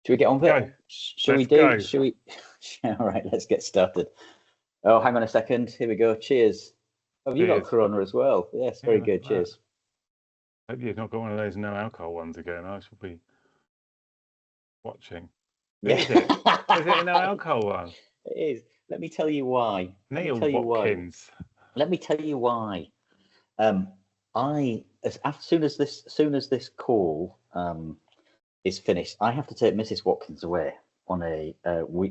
Should we get on with Go. it? Shall we Let's do? go. Shall we? All right, let's get started. Oh, hang on a second. Here we go. Cheers. Oh, you got Cheers. Corona as well. Yes, Yeah, very look good. at that. Cheers. Hope you've not got one of those no alcohol ones again. I shall be watching. Yeah, Is it? Is it a no alcohol one? it is. Let me tell you why. Let me Neil tell you why. Watkins. Let me tell you why. Um, as soon as this call is finished, I have to take Mrs. Watkins away on a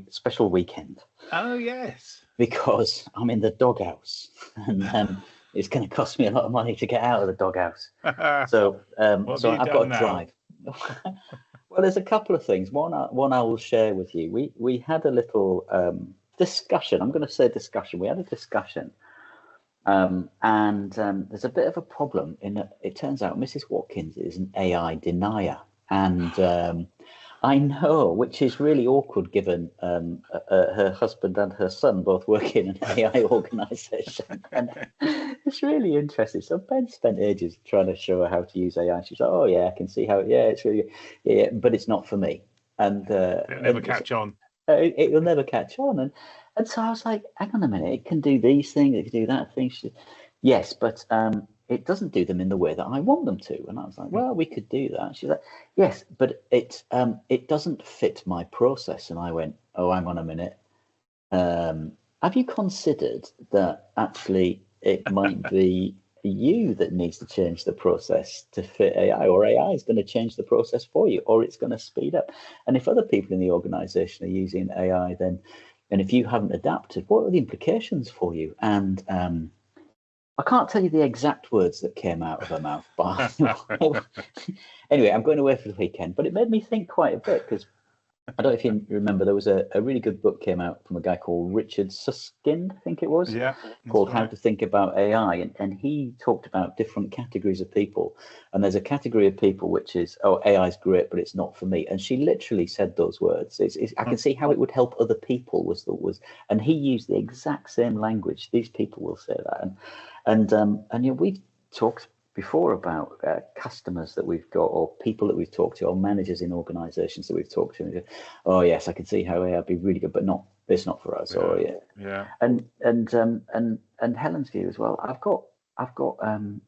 special weekend Oh, yes. because I'm in the doghouse, and it's going to cost me a lot of money to get out of the doghouse. So, What have so you I've got done to now? drive. Well, there's a couple of things. One I will share with you. We had a little discussion. I'm going to say discussion. We had a discussion, and there's a bit of a problem in that it turns out Mrs. Watkins is an AI denier, and I know, which is really awkward given her husband and her son both work in an AI organization. And it's really interesting. So Ben spent ages trying to show her how to use AI. She's like, oh, yeah, I can see how, yeah, it's really, yeah, but it's not for me. And, It'll never catch on. it will never catch on. And so I was like, hang on a minute, it can do these things, it can do that thing. Yes, but it doesn't do them in the way that I want them to. And I was like, well, we could do that. She's like, yes, but it doesn't fit my process. And I went, oh, hang on a minute. Have you considered that actually it might be you that needs to change the process to fit AI, or AI is going to change the process for you, or it's going to speed up? And if other people in the organization are using AI, then, and if you haven't adapted, what are the implications for you? And I can't tell you the exact words that came out of her mouth, but anyway, I'm going away for the weekend. But it made me think quite a bit because I don't know if you remember, there was a really good book came out from a guy called Richard Susskind, I think it was, Yeah, that's called How right. to Think About AI. And he talked about different categories of people. And there's a category of people which is, oh, AI is great, but it's not for me. And she literally said those words. I can see how it would help other people and he used the exact same language. These people will say that. And you know, we've talked before about customers that we've got, or people that we've talked to, or managers in organisations that we've talked to. And go, oh yes, I can see how AI would be really good, but not it's not for us. Or Yeah, yeah, yeah. and Helen's view as well. I've got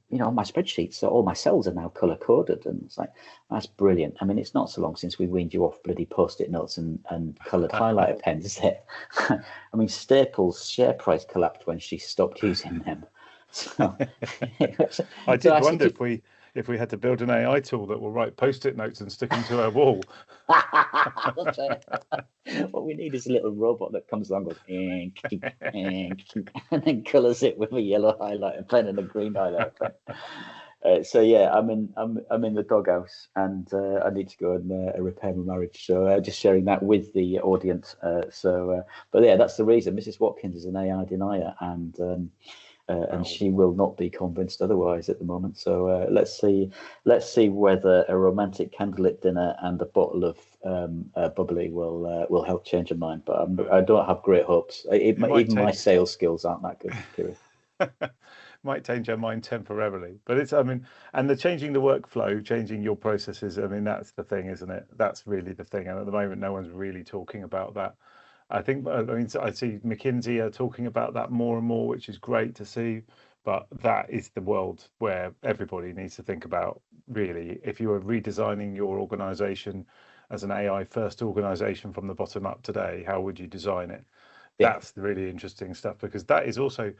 you know, on my spreadsheets, so all my cells are now color coded, and it's like that's brilliant. I mean, it's not so long since we weaned you off bloody post-it notes and coloured highlighter pens, is it? I mean, Staples' share price collapsed when she stopped using them. So, I so did actually, wonder if we had to build an AI tool that will write post-it notes and stick them to our wall. what we need is a little robot that comes along, goes ink, ink, and then colours it with a yellow highlighter pen and a green highlighter pen. So yeah, I'm in the doghouse, and I need to go and repair my marriage. So just sharing that with the audience. But yeah, that's the reason. Mrs. Watkins is an AI denier, and Well, she will not be convinced otherwise at the moment. So let's see whether a romantic candlelit dinner and a bottle of bubbly will help change her mind. But I don't have great hopes. it might Even my take sales skills aren't that good, Kieran. might change our mind temporarily, but it's, I mean, and the changing the workflow, changing your processes, I mean, that's the thing, isn't it? That's really the thing. And at the moment, no one's really talking about that. I think, I mean, I see McKinsey are talking about that more and more, which is great to see. But that is the world where everybody needs to think about, really. If you are redesigning your organization as an AI first organization from the bottom up today, how would you design it? Yeah, That's the really interesting stuff, because that is also,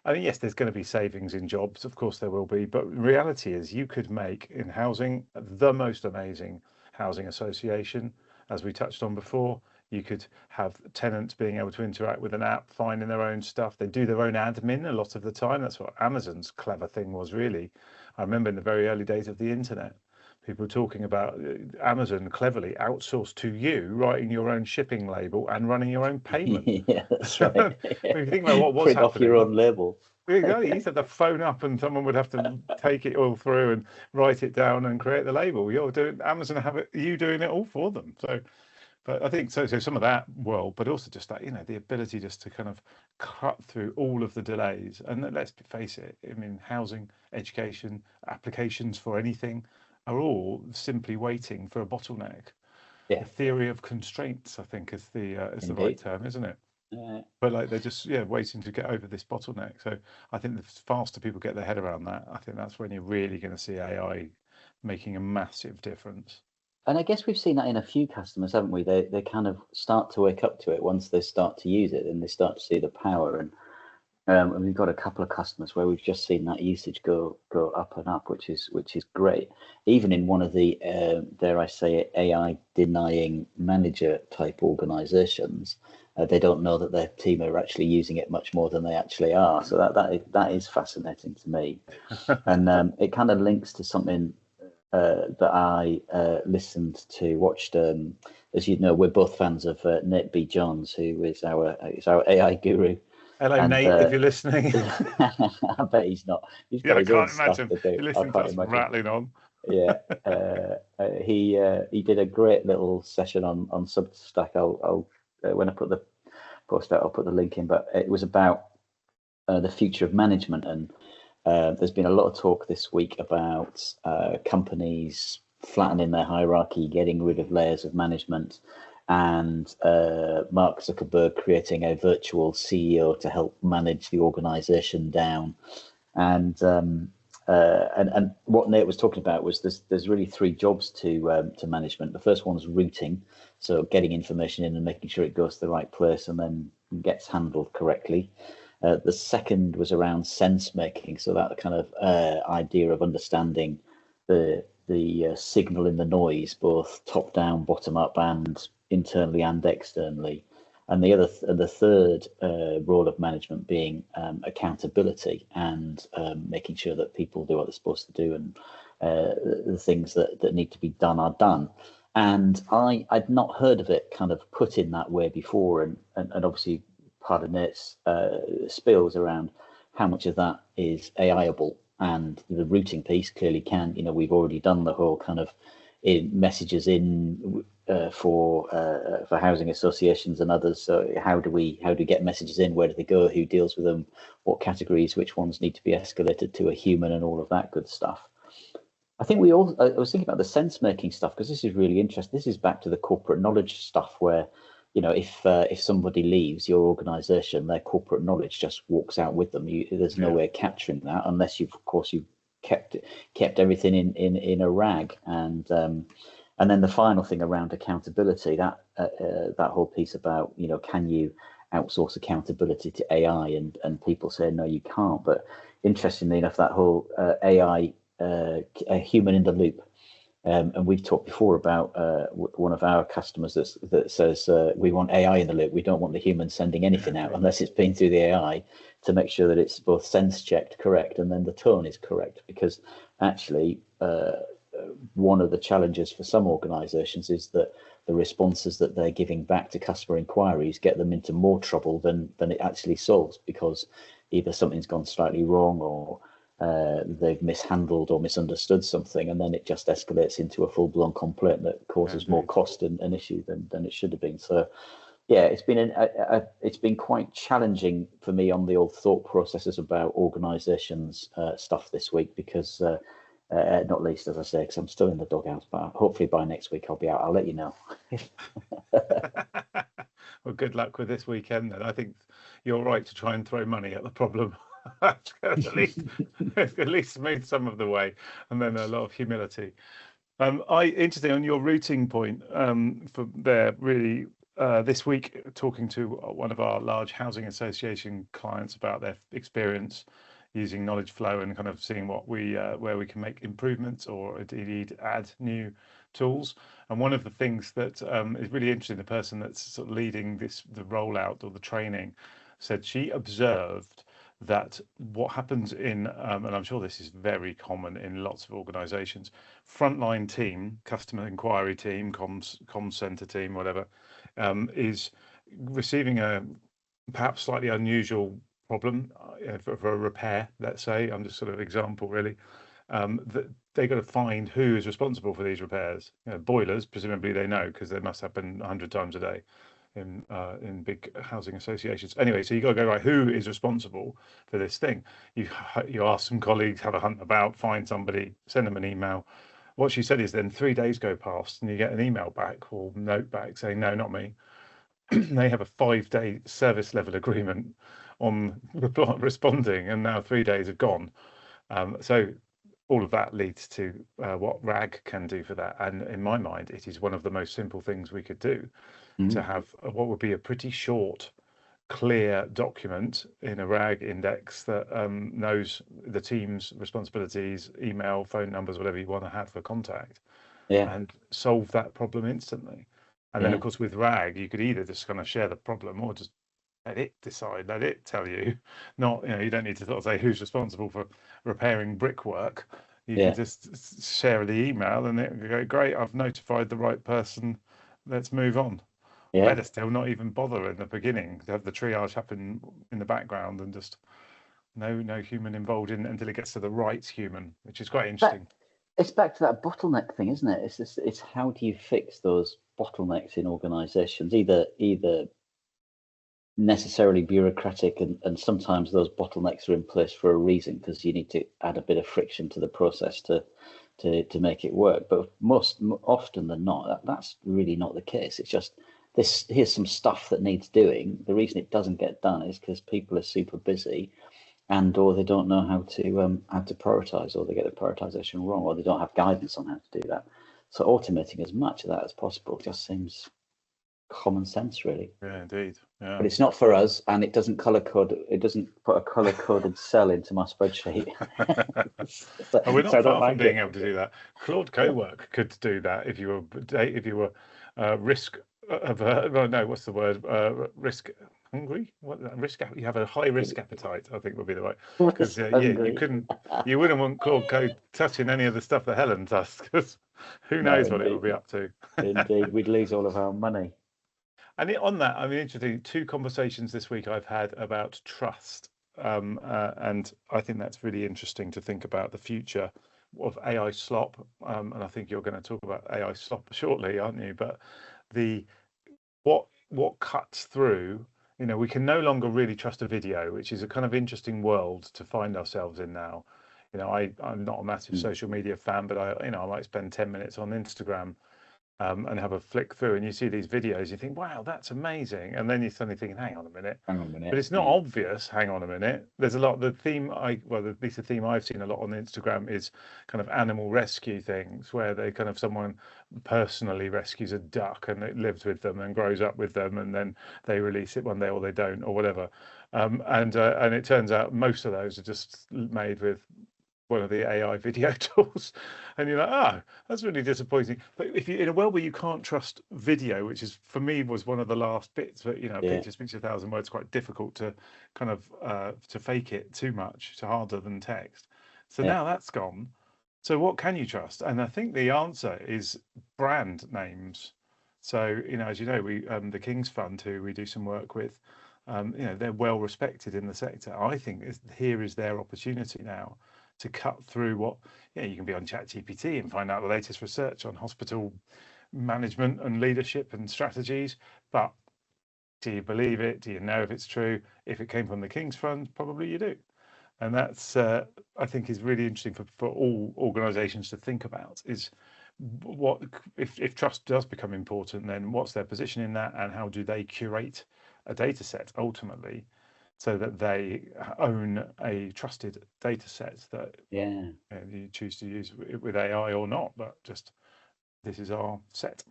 I mean, yes, there's going to be savings in jobs, of course there will be, but reality is you could make in housing the most amazing housing association, as we touched on before. You could have tenants being able to interact with an app, finding their own stuff. They do their own admin a lot of the time. That's what Amazon's clever thing was, really. I remember in the very early days of the internet, people talking about Amazon cleverly outsourced to you writing your own shipping label and running your own payment. yeah, that's So right. if you think about what was Print off your happening, own label. exactly, you used to have to phone up and someone would have to take it all through and write it down and create the label. You're doing Amazon have it, you doing it all for them. So, but I think so. So some of that world, but also just that, you know, the ability just to kind of cut through all of the delays. And let's face it, I mean, housing, education, applications for anything are all simply waiting for a bottleneck. Yeah, the theory of constraints, I think is the right indeed. term, isn't it? Yeah. But like they're just waiting to get over this bottleneck. So I think the faster people get their head around that, I think that's when you're really going to see AI making a massive difference. And I guess we've seen that in a few customers, haven't we? They kind of start to wake up to it once they start to use it, and they start to see the power. And we've got a couple of customers where we've just seen that usage go up and up, which is great. Even in one of the dare I say it, AI denying manager type organisations, they don't know that their team are actually using it much more than they actually are. So that is fascinating to me, and it kind of links to something that I watched. As you know, we're both fans of Nate B. Johns, who is our AI guru. Hello, And Nate, if you're listening. I bet he's not. He's got Yeah, I his own can't stuff imagine to do. you're I listening to can't us imagine. rattling on. Yeah, he did a great little session on Substack. I'll when I put the post out, I'll put the link in. But it was about the future of management, and there's been a lot of talk this week about companies flattening their hierarchy, getting rid of layers of management, and Mark Zuckerberg creating a virtual CEO to help manage the organization down. And what Nate was talking about was there's really three jobs to management. The first one's routing, so getting information in and making sure it goes to the right place and then gets handled correctly. The second was around sense making, so that kind of idea of understanding the signal in the noise, both top down, bottom up, and internally and externally. And the third role of management being accountability and making sure that people do what they're supposed to do, and the things that need to be done are done. And I'd not heard of it kind of put in that way before, and obviously part of Nate's spills around how much of that is AIable, and the routing piece clearly can. We've already done the whole kind of messages in for housing associations and others. So how do we get messages in? Where do they go? Who deals with them? What categories? Which ones need to be escalated to a human? And all of that good stuff. I think I was thinking about the sense making stuff, because this is really interesting. This is back to the corporate knowledge stuff where, if somebody leaves your organization, their corporate knowledge just walks out with them. There's no way of capturing that unless you've kept everything in a rag. And then the final thing around accountability, that whole piece about, can you outsource accountability to AI, and people say no, you can't. But interestingly enough, that whole AI, a human in the loop. And we've talked before about one of our customers that says we want AI in the loop. We don't want the human sending anything out unless it's been through the AI, to make sure that it's both sense checked correct and then the tone is correct. Because actually, one of the challenges for some organisations is that the responses that they're giving back to customer inquiries get them into more trouble than it actually solves, because either something's gone slightly wrong, or they've mishandled or misunderstood something, and then it just escalates into a full-blown complaint that causes more cost and issue than it should have been. So yeah, it's been quite challenging for me on the old thought processes about organizations stuff this week, because not least, as I say, because I'm still in the doghouse, but hopefully by next week I'll be out. I'll let you know. Well, good luck with this weekend then. I think you're right to try and throw money at the problem. at least smooth some of the way, and then a lot of humility. Interesting on your routing point, for there really this week, talking to one of our large housing association clients about their experience using KnowledgeFlow, and kind of seeing what where we can make improvements or indeed add new tools. And one of the things that is really interesting, the person that's sort of leading the rollout or the training, said she observed that what happens in, and I'm sure this is very common in lots of organizations, frontline team, customer inquiry team, comms center team, whatever, is receiving a perhaps slightly unusual problem for a repair, let's say. I'm just sort of example really, that they've got to find who is responsible for these repairs. Boilers, presumably they know, because they must happen 100 times a day in big housing associations. Anyway, so you got to go, right, who is responsible for this thing? You ask some colleagues, have a hunt about, find somebody, send them an email, what she said is then 3 days go past and you get an email back or note back saying, no, not me. They have a 5-day service level agreement on responding, and now 3 days have gone. So all of that leads to what RAG can do for that. And in my mind, it is one of the most simple things we could do to have what would be a pretty short, clear document in a RAG index that knows the team's responsibilities, email, phone numbers, whatever you want to have for contact, and solve that problem instantly. And then, of course, with RAG, you could either just kind of share the problem or just let it decide, let it tell you. Not, you don't need to sort of say who's responsible for repairing brickwork. You can just share the email and it go, great, I've notified the right person. Let's move on. Better still, not even bother in the beginning. To have the triage happen in the background and just no human involved in until it gets to the right human, which is quite interesting. It's back to that bottleneck thing, isn't it? It's how do you fix those bottlenecks in organizations, either necessarily bureaucratic, and sometimes those bottlenecks are in place for a reason because you need to add a bit of friction to the process to make it work. But most often than not, that's really not the case. It's just here's some stuff that needs doing. The reason it doesn't get done is because people are super busy, and or they don't know how to prioritize, or they get the prioritization wrong, or they don't have guidance on how to do that. So automating as much of that as possible just seems common sense, really. Yeah, indeed. Yeah. But it's not for us, and it doesn't color code. It doesn't put a color coded cell into my spreadsheet. We're not far from being able to do that. Claude Cowork could do that if you were risk what's the word? Risk hungry? You have a high risk appetite, I think would be the right. Because you wouldn't want Claude Code touching any of the stuff that Helen does, because who knows what it will be up to. Indeed, we'd lose all of our money. And on that, I mean, interesting, 2 conversations this week I've had about trust. And I think that's really interesting to think about the future of AI slop. And I think you're going to talk about AI slop shortly, aren't you? But what cuts through, we can no longer really trust a video, which is a kind of interesting world to find ourselves in now. I'm not a massive social media fan, but I might spend 10 minutes on Instagram and have a flick through, and you see these videos, you think, wow, that's amazing. And then you're suddenly thinking, hang on a minute. But it's not obvious, hang on a minute. There's a lot, at least the theme I've seen a lot on Instagram is kind of animal rescue things, where they kind of someone personally rescues a duck and it lives with them and grows up with them, and then they release it one day or they don't or whatever. And it turns out most of those are just made with one of the AI video tools, and you're like, that's really disappointing. But if you in a world where you can't trust video, which is for me was one of the last bits, but picture speaks 1,000 words, quite difficult to kind of to fake it too much, it's harder than text. So now that's gone. So what can you trust? And I think the answer is brand names. So as you know, we the King's Fund, who we do some work with, they're well respected in the sector. I think here is their opportunity now to cut through what you can be on ChatGPT and find out the latest research on hospital management and leadership and strategies, but do you believe it? Do you know if it's true? If it came from the King's Fund, probably you do. And that's I think is really interesting for all organizations to think about, is what if trust does become important, then what's their position in that, and how do they curate a data set ultimately, so that they own a trusted data set that you choose to use with AI or not, but just this is our set.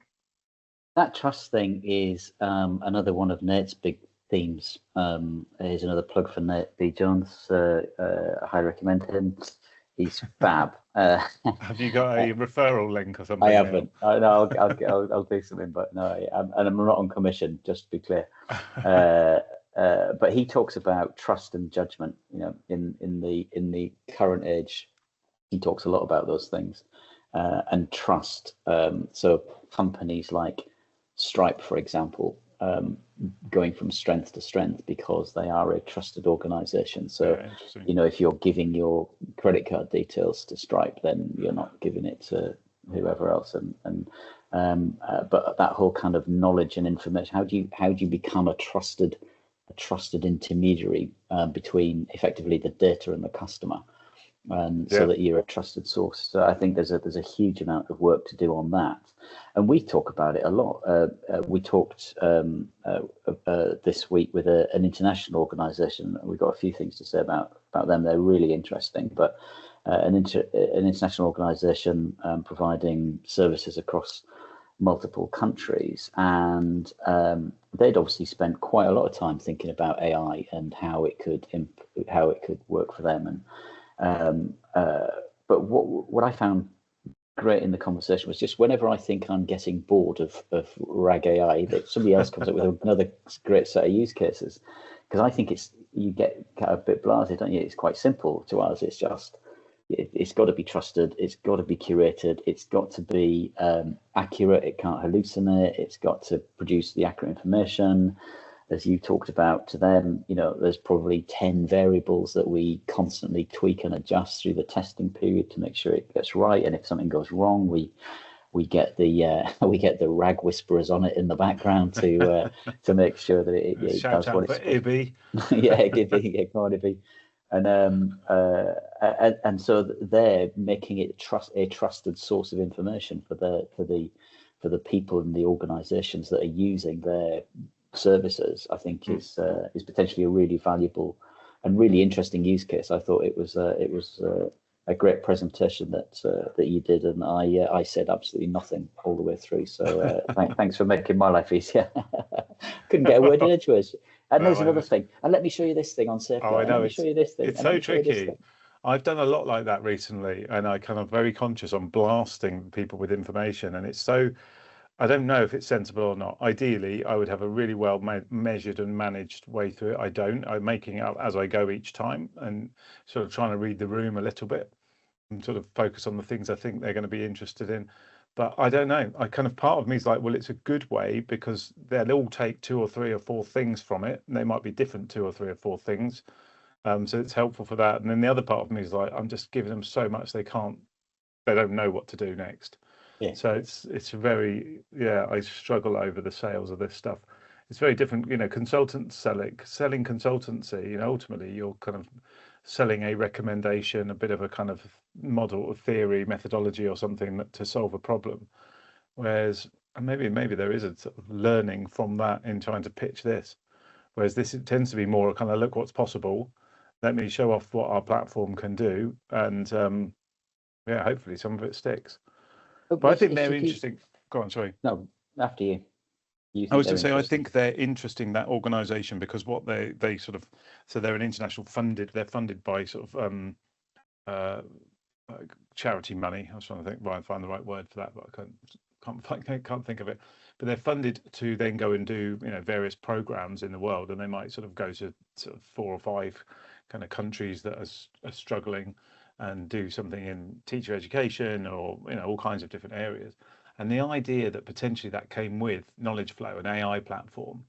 That trust thing is another one of Nate's big themes. Here's another plug for Nate B. Jones. I highly recommend him. He's fab. Have you got a referral link or something? I haven't. No, I'll do something, but no, and I'm not on commission, just to be clear. But he talks about trust and judgment. In the current age, he talks a lot about those things, and trust. So companies like Stripe, for example, going from strength to strength because they are a trusted organization. So, if you're giving your credit card details to Stripe, then you're not giving it to whoever else. But that whole kind of knowledge and information, how do you become a trusted intermediary between effectively the data and the customer? and so that you're a trusted source. So I think there's a huge amount of work to do on that, and we talk about it a lot. We talked this week with an international organisation. We've got a few things to say about them. They're really interesting, but an international organisation providing services across multiple countries, and they'd obviously spent quite a lot of time thinking about AI and how it could work for them. And but what I found great in the conversation was just whenever I think I'm getting bored of RAG AI, that somebody else comes up with another great set of use cases, because I think you get kind of a bit blasé, don't you? It's quite simple to us. It's just it's got to be trusted, it's got to be curated, it's got to be accurate, it can't hallucinate, it's got to produce the accurate information. As you talked about to them, there's probably 10 variables that we constantly tweak and adjust through the testing period to make sure it gets right. And if something goes wrong, we get the rag whisperers on it in the background to make sure that it does what it's supposed to. Yeah, Ibby, come on, Ibby. And so they're making it a trusted source of information for the people and the organisations that are using their services. I think is potentially a really valuable and really interesting use case. I thought it was a great presentation that you did, and I said absolutely nothing all the way through. So thanks for making my life easier. Couldn't get a word in edgeways. And there's another thing. And let me show you this thing on Safeguard. Oh, I know. Let me show you this thing. It's so tricky. I've done a lot like that recently, and I kind of very conscious on blasting people with information, and it's so. I don't know if it's sensible or not. Ideally, I would have a really well measured and managed way through it. I don't. I'm making it up as I go each time and sort of trying to read the room a little bit and sort of focus on the things I think they're going to be interested in. But I don't know. Part of me is like, well, it's a good way because they'll all take 2 or 3 or 4 things from it, and they might be different 2 or 3 or 4 things. So it's helpful for that. And then the other part of me is like, I'm just giving them so much they don't know what to do next. Yeah. So it's very, I struggle over the sales of this stuff. It's very different, consultants selling consultancy, ultimately you're kind of selling a recommendation, a bit of a kind of model or theory, methodology or something to solve a problem. Whereas maybe there is a sort of learning from that in trying to pitch this. Whereas this tends to be more kind of look what's possible. Let me show off what our platform can do. And hopefully some of it sticks. But I think they're interesting. Go on, sorry. No, after you. I was going to say, I think they're interesting, that organisation, because what they sort of, so they're an international they're funded by sort of charity money. I was trying to find the right word for that, but I can't think of it. But they're funded to then go and do various programs in the world, and they might sort of go to sort of 4 or 5 kind of countries that are struggling and do something in teacher education or all kinds of different areas. And the idea that potentially that came with KnowledgeFlow, an AI platform,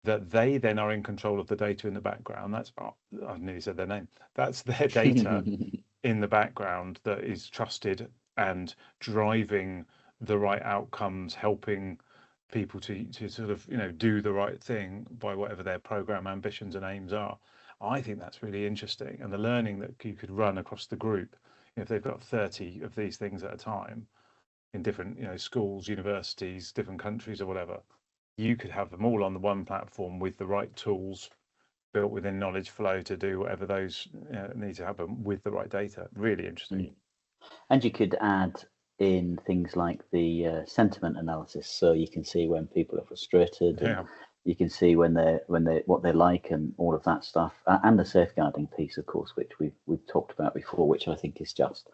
that they then are in control of the data in the background. I nearly said their name. That's their data in the background that is trusted and driving the right outcomes, helping people to sort of do the right thing by whatever their program ambitions and aims are. I think that's really interesting, and the learning that you could run across the group, if they've got 30 of these things at a time in different schools, universities, different countries or whatever, you could have them all on the one platform with the right tools built within KnowledgeFlow to do whatever those need to happen with the right data. Really interesting. And you could add in things like the sentiment analysis, so you can see when people are frustrated. And you can see when what they like and all of that stuff, and the safeguarding piece, of course, which we've talked about before, which I think is just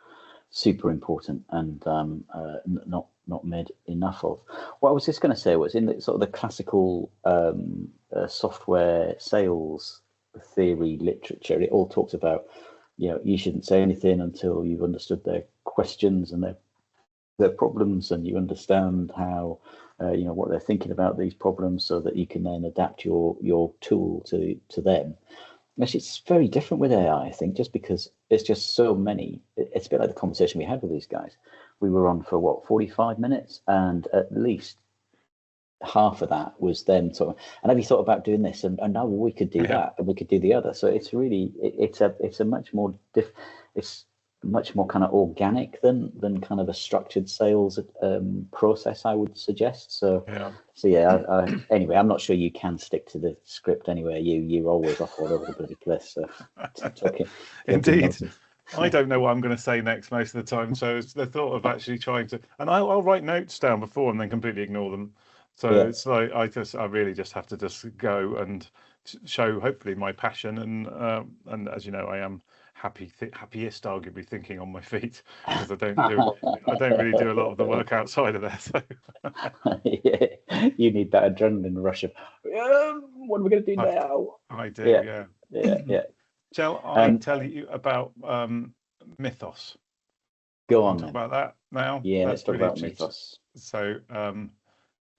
super important and not made enough of. What I was just going to say was in the sort of the classical software sales theory literature, it all talks about you shouldn't say anything until you've understood their questions and their problems, and you understand how what they're thinking about these problems, so that you can then adapt your tool to them. Actually, it's very different with AI, I think, just because it's just so many. It's a bit like the conversation we had with these guys. We were on for 45 minutes, and at least half of that was them talking. And have you thought about doing this? And now we could do that, and we could do the other. So it's really it's a much more it's much more kind of organic than kind of a structured sales process, I would suggest. So yeah. Anyway, I'm not sure you can stick to the script anyway. You're always off all over the bloody place. So Indeed. I don't know what I'm going to say next most of the time. So it's the thought of actually trying to, and I'll write notes down before and then completely ignore them. So it's like I really just have to just go and show hopefully my passion, and as you know, I am happiest arguably thinking on my feet, because I don't really do a lot of the work outside of there. So yeah, you need that adrenaline rush of what are we going to do now? I do, yeah. Shall I tell you about Mythos? Go on talk about that now. Yeah, let's talk about Mythos. So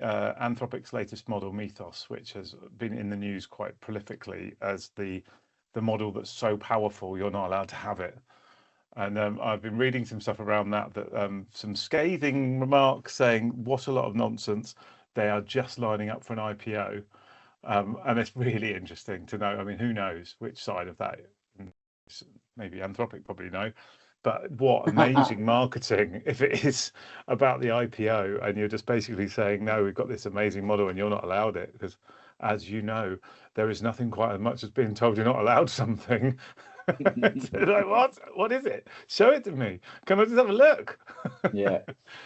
Anthropic's latest model, Mythos, which has been in the news quite prolifically as the model that's so powerful you're not allowed to have it. And I've been reading some stuff around that some scathing remarks saying what a lot of nonsense. They are just lining up for an IPO. And it's really interesting to know. I mean, who knows which side of that? Maybe Anthropic probably know. But what amazing marketing if it is about the IPO and you're just basically saying, no, we've got this amazing model and you're not allowed it. Because as you know, there is nothing quite as much as being told you're not allowed something. Like, what is it? Show it to me. Can I just have a look? Yeah.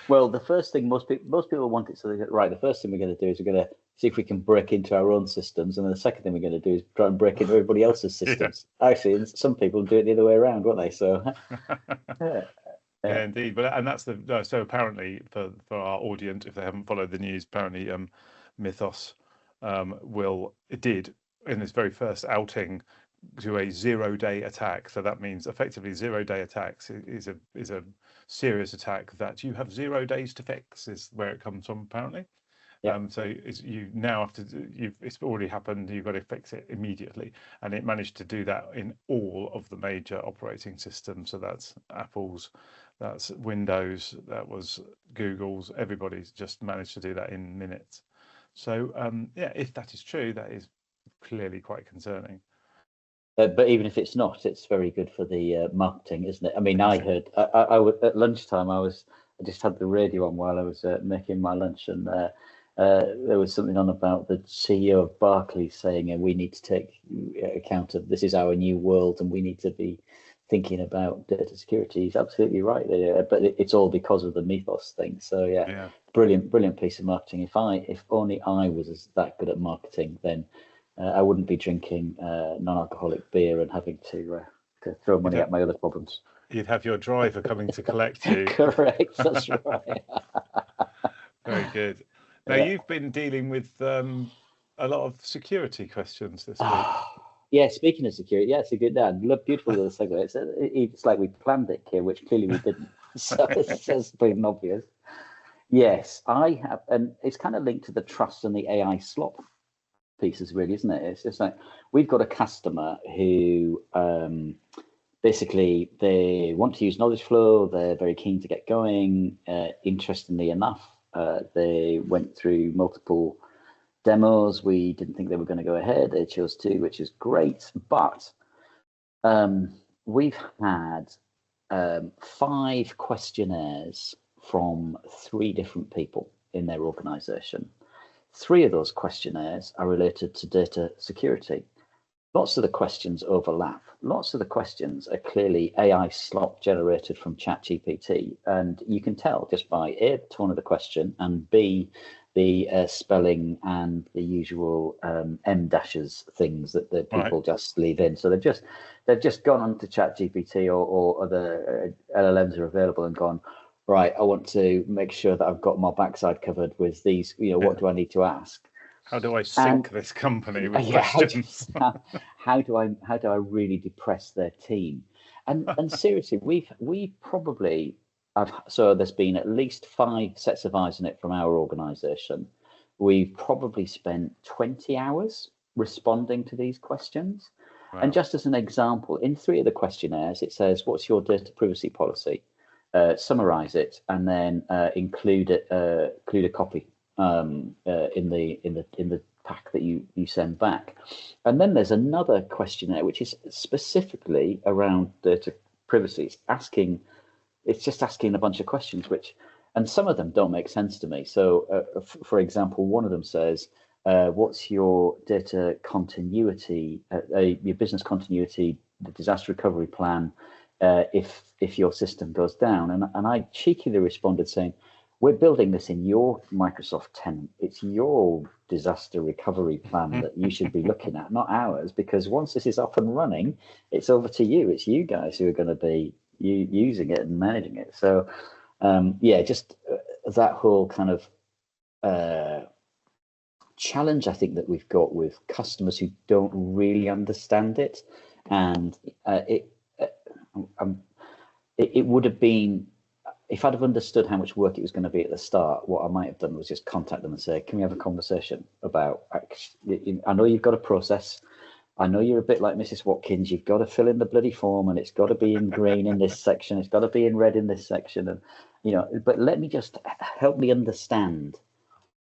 Well, the first thing most people want it, so they get right. The first thing we're going to do is we're going to see if we can break into our own systems, and then the second thing we're going to do is try and break into everybody else's systems. Actually, some people do it the other way around, won't they? So yeah, indeed. But and that's so apparently for our audience, if they haven't followed the news, apparently Mythos did in its very first outing to a 0-day attack. So that means effectively 0-day attacks is a serious attack that you have 0 days to fix, is where it comes from apparently. So you now have to it's already happened, you've got to fix it immediately, and it managed to do that in all of the major operating systems. So that's Apple's, that's Windows, that was Google's, everybody's just managed to do that in minutes. So if that is true, that is clearly quite concerning. But even if it's not, it's very good for the marketing, isn't it? I mean, I heard I was at lunchtime. I just had the radio on while I was making my lunch, and there was something on about the CEO of Barclays saying, we need to take account of this is our new world, and we need to be thinking about data security. He's absolutely right there, but it's all because of the Mythos thing. So yeah. Brilliant piece of marketing. If only I was that good at marketing, then I wouldn't be drinking non-alcoholic beer and having to throw money at my other problems. You'd have your driver coming to collect you. Correct, that's right. Very good. Now, you've been dealing with a lot of security questions this week. Yeah, speaking of security, it's a good beautiful little segue. It's like we planned it here, which clearly we didn't. So it's pretty obvious. Yes, I have, and it's kind of linked to the trust and the AI slop pieces, really, isn't it? It's just like we've got a customer who basically they want to use KnowledgeFlow. They're very keen to get going. Interestingly enough, they went through multiple demos. We didn't think they were going to go ahead. They chose to, which is great. But we've had 5 questionnaires from 3 different people in their organization. 3 of those questionnaires are related to data security. Lots of the questions overlap. Lots of the questions are clearly AI slop generated from ChatGPT. And you can tell just by A, the tone of the question, and B, the spelling and the usual M-dashes things that the people just leave in. So they've just gone onto ChatGPT or other LLMs are available and gone, right, I want to make sure that I've got my backside covered with these, what do I need to ask? How do I sink this company with questions? How do I really depress their team? And seriously, we probably so there's been at least 5 sets of eyes on it from our organization. We've probably spent 20 hours responding to these questions. Wow. And just as an example, in 3 of the questionnaires, it says, what's your data privacy policy? Summarize it, and then include a copy in the pack that you send back. And then there's another questionnaire which is specifically around data privacy. It's just asking a bunch of questions, and some of them don't make sense to me. So, for example, one of them says, what's your data continuity, your business continuity, the disaster recovery plan, if your system goes down? And I cheekily responded saying, we're building this in your Microsoft tenant. It's your disaster recovery plan that you should be looking at, not ours, because once this is up and running, it's over to you. It's you guys who are going to be using it and managing it. So, just that whole kind of challenge, I think, that we've got with customers who don't really understand it. And it would have been, if I'd have understood how much work it was going to be at the start, what I might have done was just contact them and say, can we have a conversation about, I know you've got a process. I know you're a bit like Mrs Watkins. You've got to fill in the bloody form, and it's got to be in green in this section. It's got to be in red in this section. And, but let me just help me understand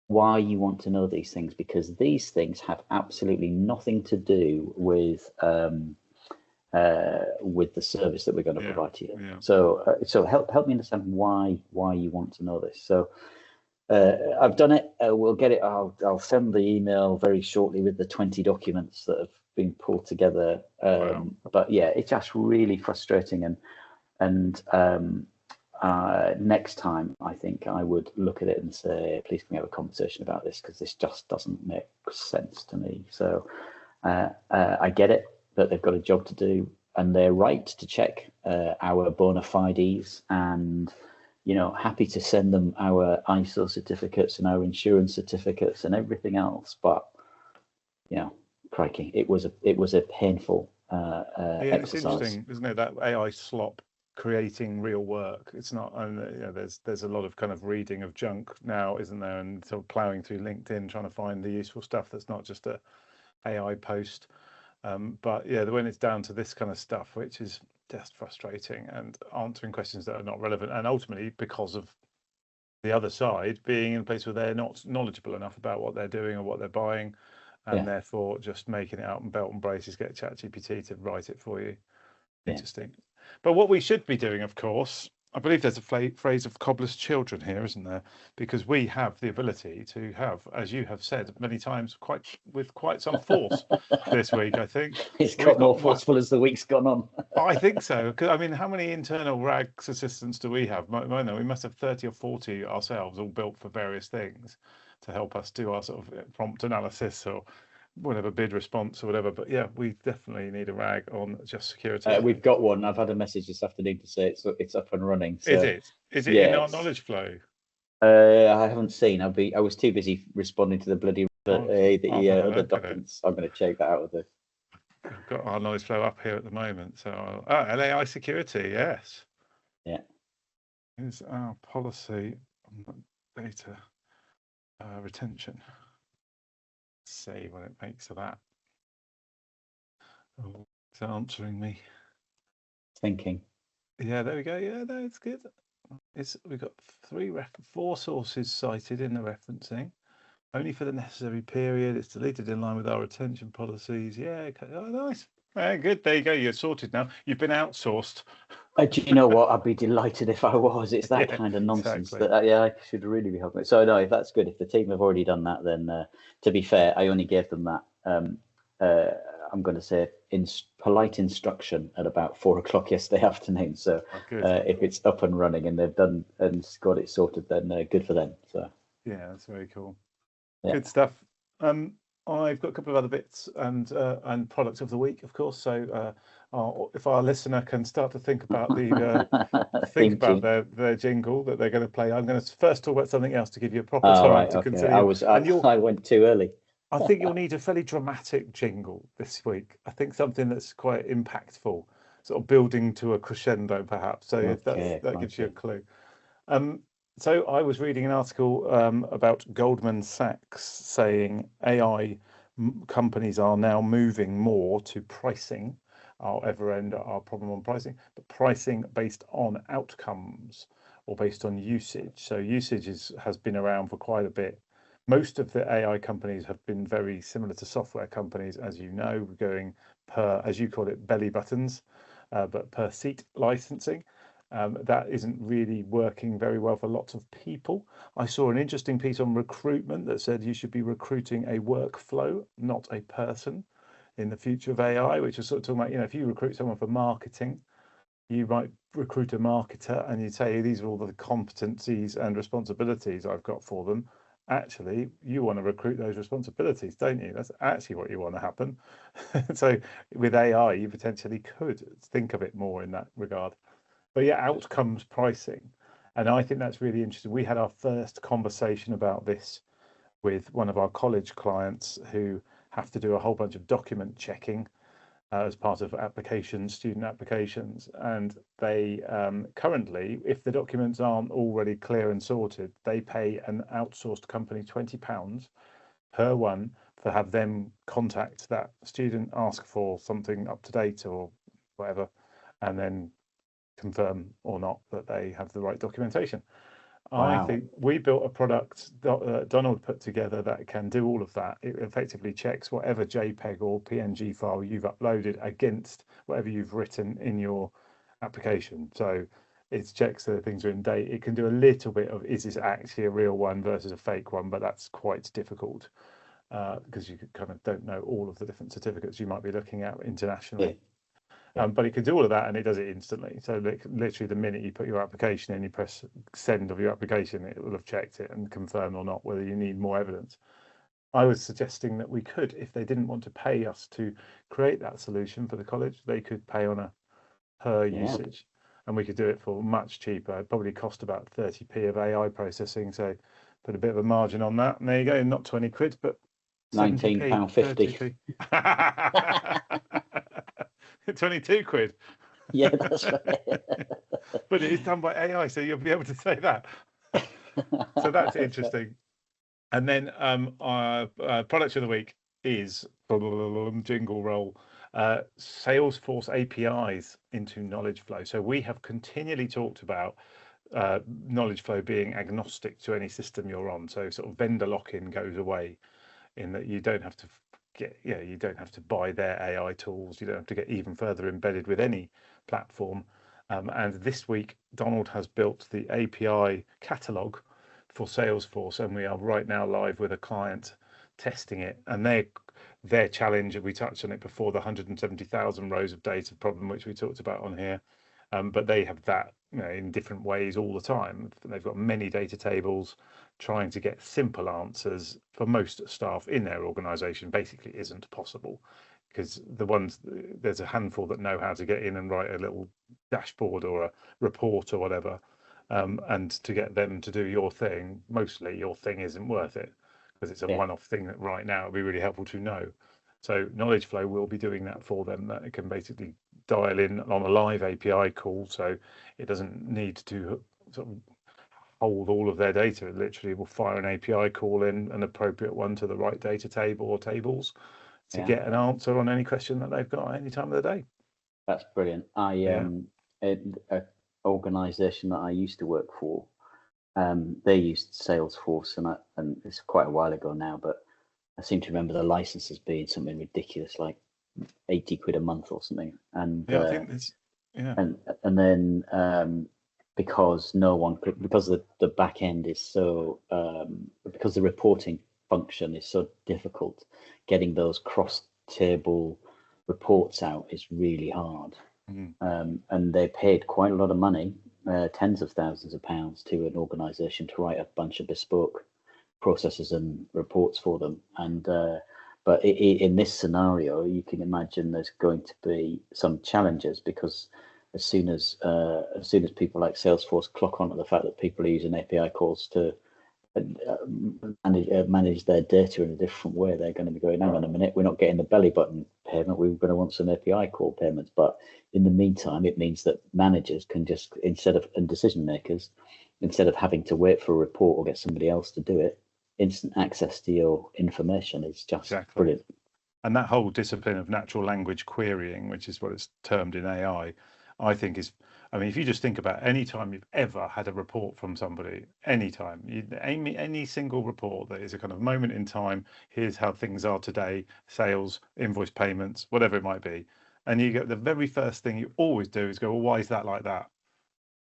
why you want to know these things, because these things have absolutely nothing to do with the service that we're going to provide to you. Yeah. So help me understand why you want to know this. So I've done it. We'll get it. I'll send the email very shortly with the 20 documents that have been pulled together. Wow. But yeah, it's just really frustrating. And next time, I think I would look at it and say, please can we have a conversation about this, because this just doesn't make sense to me. So I get it that they've got a job to do, and they're right to check our bona fides, and happy to send them our ISO certificates and our insurance certificates and everything else. But crikey, it was a painful exercise. It's interesting, isn't it, that AI slop creating real work? It's not, there's a lot of kind of reading of junk now, isn't there, and sort of plowing through LinkedIn trying to find the useful stuff that's not just a AI post. But yeah, when it's down to this kind of stuff, which is just frustrating, and answering questions that are not relevant, and ultimately because of the other side being in a place where they're not knowledgeable enough about what they're doing or what they're buying, and therefore just making it out in belt and braces, get ChatGPT to write it for you. Interesting. But what we should be doing, of course, I believe there's a phrase of cobbler's children here, isn't there? Because we have the ability to have, as you have said many times, with quite some force this week, I think. It's got more forceful as the week's gone on. I think so. Because I mean, how many internal RAGs assistants do we have? I know we must have 30 or 40 ourselves, all built for various things to help us do our sort of prompt analysis or whatever, bid response or whatever. But yeah, we definitely need a RAG on just security. We've got one. I've had a message this afternoon to say it's up and running. So, is it in our KnowledgeFlow? I haven't seen. I was too busy responding to the bloody other documents. I'm going to check that out of the. I've got our KnowledgeFlow up here at the moment. So LAI security, yes. Yeah. Is our policy on data retention. See what it makes of that. Oh, it's answering me. Thinking. Yeah, there we go. Yeah, no, it's good. We've got 4 sources cited in the referencing, only for the necessary period. It's deleted in line with our retention policies. Yeah, okay. Oh, nice. Yeah, good. There you go. You're sorted now. You've been outsourced. Do you know what? I'd be delighted if I was. It's that kind of nonsense that I should really be helping. So no, if that's good, if the team have already done that, then to be fair, I only gave them that. I'm going to say in polite instruction at about 4 o'clock yesterday afternoon. So if it's up and running and they've done and got it sorted, then good for them. So yeah, that's very cool. Yeah. Good stuff. I've got a couple of other bits and products of the week, of course. So if our listener can start to think about their jingle that they're going to play, I'm going to first talk about something else to give you a proper time to consider. I went too early. I think you'll need a fairly dramatic jingle this week. I think something that's quite impactful, sort of building to a crescendo, perhaps. So if that gives you a clue. So I was reading an article about Goldman Sachs saying AI companies are now moving more to pricing. I'll ever end our problem on pricing, but pricing based on outcomes or based on usage. So usage has been around for quite a bit. Most of the AI companies have been very similar to software companies, as you know, going per, as you call it, belly buttons. but per seat licensing. That isn't really working very well for lots of people. I saw an interesting piece on recruitment that said you should be recruiting a workflow, not a person, in the future of AI, which is sort of talking about, if you recruit someone for marketing, you might recruit a marketer and you say, these are all the competencies and responsibilities I've got for them. Actually, you want to recruit those responsibilities, don't you? That's actually what you want to happen. So with AI, you potentially could think of it more in that regard. But yeah, outcomes pricing. And I think that's really interesting. We had our first conversation about this with one of our college clients who have to do a whole bunch of document checking as part of student applications. And they currently, if the documents aren't already clear and sorted, they pay an outsourced company £20 per one for have them contact that student, ask for something up to date or whatever, and then confirm or not that they have the right documentation. I Wow. think we built a product that Donald put together that can do all of that. It effectively checks whatever JPEG or PNG file you've uploaded against whatever you've written in your application. So it checks that things are in date. It can do a little bit of, is this actually a real one versus a fake one, but that's quite difficult because you kind of don't know all of the different certificates you might be looking at internationally. Yeah. Yeah. But it can do all of that and it does it instantly. So literally the minute you put your application in, you press send of your application, it will have checked it and confirmed or not whether you need more evidence. I was suggesting that we could, if they didn't want to pay us to create that solution for the college, they could pay on a per Yeah. usage, and we could do it for much cheaper. It'd probably cost about 30p of AI processing. So put a bit of a margin on that. And there you go, not 20 quid, but 70p, £19.50. 30p. 22 quid. Yeah, that's right. But it is done by AI, so you'll be able to say that. So that's interesting. And then our product of the week is jingle roll, Salesforce APIs into KnowledgeFlow. So we have continually talked about KnowledgeFlow being agnostic to any system you're on. So sort of vendor lock-in goes away in that you don't have to you don't have to buy their AI tools. You don't have to get even further embedded with any platform. And this week, Donald has built the API catalog for Salesforce, and we are right now live with a client testing it. And their challenge, we touched on it before, the 170,000 rows of data problem, which we talked about on here. But they have that in different ways all the time. They've got many data tables. Trying to get simple answers for most staff in their organization basically isn't possible, because there's a handful that know how to get in and write a little dashboard or a report or whatever, and to get them to do your thing, mostly your thing isn't worth it because it's a one-off thing that right now it'd be really helpful to know. So KnowledgeFlow will be doing that for them, that it can basically dial in on a live API call, so it doesn't need to sort of hold all of their data. It literally will fire an API call in, an appropriate one to the right data table or tables, to get an answer on any question that they've got at any time of the day. That's brilliant. An organization that I used to work for, they used Salesforce, and it's quite a while ago now, but I seem to remember the licenses being something ridiculous, like 80 quid a month or something. And I think it's, and then because no one could, because the back end is so, because the reporting function is so difficult, getting those cross table reports out is really hard. And they paid quite a lot of money, tens of thousands of pounds, to an organization to write a bunch of bespoke processes and reports for them. And but in this scenario, you can imagine there's going to be some challenges, because as soon as people like Salesforce clock on to the fact that people are using API calls to manage their data in a different way, they're going to be going, hang on a minute, we're not getting the belly button payment, we're going to want some API call payments. But in the meantime, it means that managers can just, and decision makers, instead of having to wait for a report or get somebody else to do it, instant access to your information is just brilliant. And that whole discipline of natural language querying, which is what it's termed in AI, I think is, I mean, if you just think about any time you've ever had a report from somebody, any single report that is a kind of moment in time, here's how things are today, sales, invoice payments, whatever it might be, and you get the very first thing you always do is go, well, why is that like that?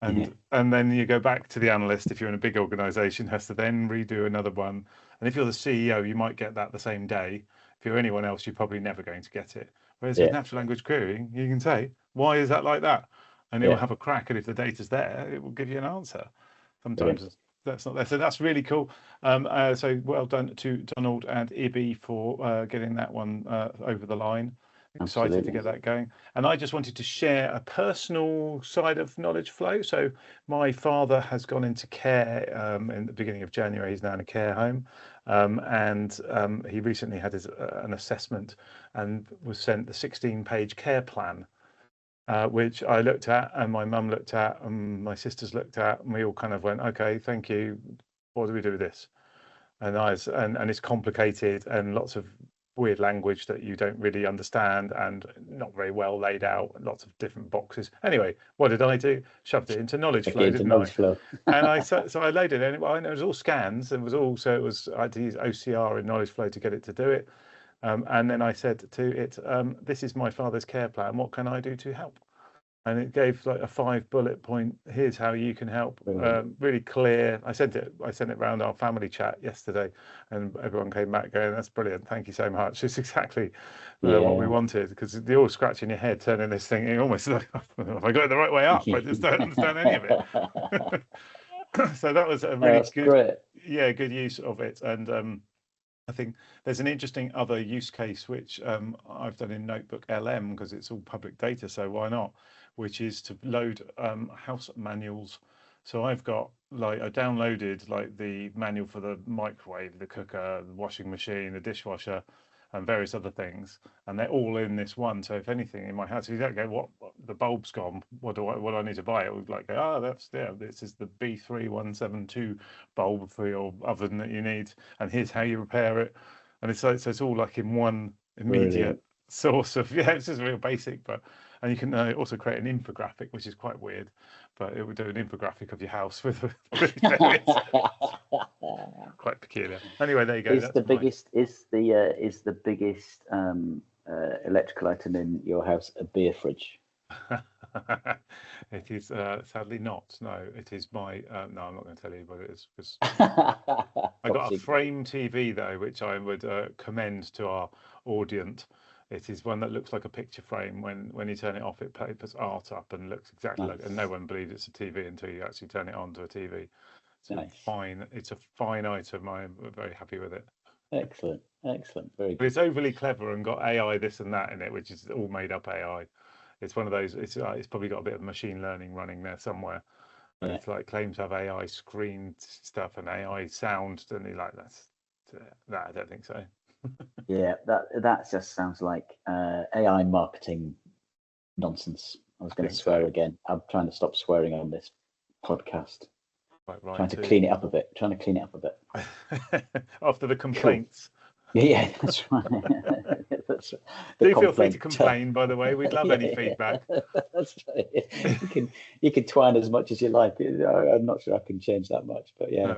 And then you go back to the analyst, if you're in a big organization, has to then redo another one. And if you're the CEO, you might get that the same day. If you're anyone else, you're probably never going to get it. Whereas with natural language querying, you can say, why is that like that? And it will have a crack. And if the data's there, it will give you an answer. Sometimes that's not there. So that's really cool. So well done to Donald and Ibby for getting that one over the line. Excited to get that going. And I just wanted to share a personal side of KnowledgeFlow. So my father has gone into care in the beginning of January. He's now in a care home, and he recently had an assessment and was sent the 16-page care plan, which I looked at, and my mum looked at, and my sisters looked at, and we all kind of went, okay, thank you, what do we do with this? And it's complicated and lots of weird language that you don't really understand and not very well laid out, lots of different boxes. Anyway, what did I do? Shoved it into KnowledgeFlow, didn't I? And so I loaded it, and it was all scans, and I had to use OCR in KnowledgeFlow to get it to do it. And then I said to it, this is my father's care plan, what can I do to help? And it gave like a 5-bullet point, here's how you can help. Really clear. I sent it around our family chat yesterday, and everyone came back going, that's brilliant, thank you so much. It's exactly what we wanted, because you're all scratching your head turning this thing, you're almost like, have I got it the right way up? I just don't understand any of it. So that was a really good use of it. And I think there's an interesting other use case, which I've done in Notebook LM, because it's all public data, so why not? Which is to load house manuals. So I've got I downloaded like the manual for the microwave, the cooker, the washing machine, the dishwasher, and various other things, and they're all in this one. So if anything in my house, you don't go, what the bulb's gone, what do I need to buy? It would like go, this is the B3172 bulb for your oven that you need, and here's how you repair it. And so it's all like in one immediate source of it's just real basic. And you can also create an infographic, which is quite weird, but it would do an infographic of your house with quite peculiar. Anyway, there you go. Is the biggest electrical item in your house a beer fridge? It is sadly not. No, it is my. No, I'm not going to tell you what it is, because I got a frame TV though, which I would commend to our audience. It is one that looks like a picture frame. When you turn it off, it puts art up and looks exactly like. And no one believes it's a TV until you actually turn it on to a TV. It's fine. It's a fine item. I'm very happy with it. Excellent, very good. But it's overly clever and got AI this and that in it, which is all made up AI. It's one of those. It's probably got a bit of machine learning running there somewhere. But it's like claims to have AI screened stuff and AI sound, and you're like, that I don't think so. Yeah, that just sounds like AI marketing nonsense. I was going to swear again. I'm trying to stop swearing on this podcast. Right, trying to clean it up a bit. After the complaints. Cool. Yeah, that's right. Do feel free to complain, by the way. We'd love any feedback. That's right. You can twine as much as you like. I'm not sure I can change that much, but yeah,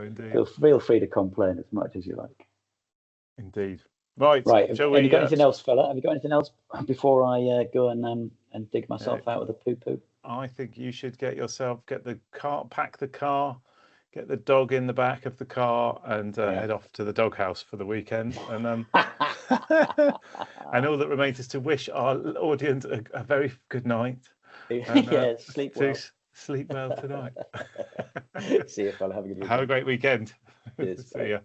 feel free to complain as much as you like. Indeed. Right. Have you got anything else, fella? Have you got anything else before I go and dig myself out with a poo-poo? I think you should get the car, pack the car, get the dog in the back of the car, and head off to the doghouse for the weekend. And and all that remains is to wish our audience a very good night. And, sleep well. Sleep well tonight. See you, fella. Have a good weekend. Have a great weekend. Cheers. See ya.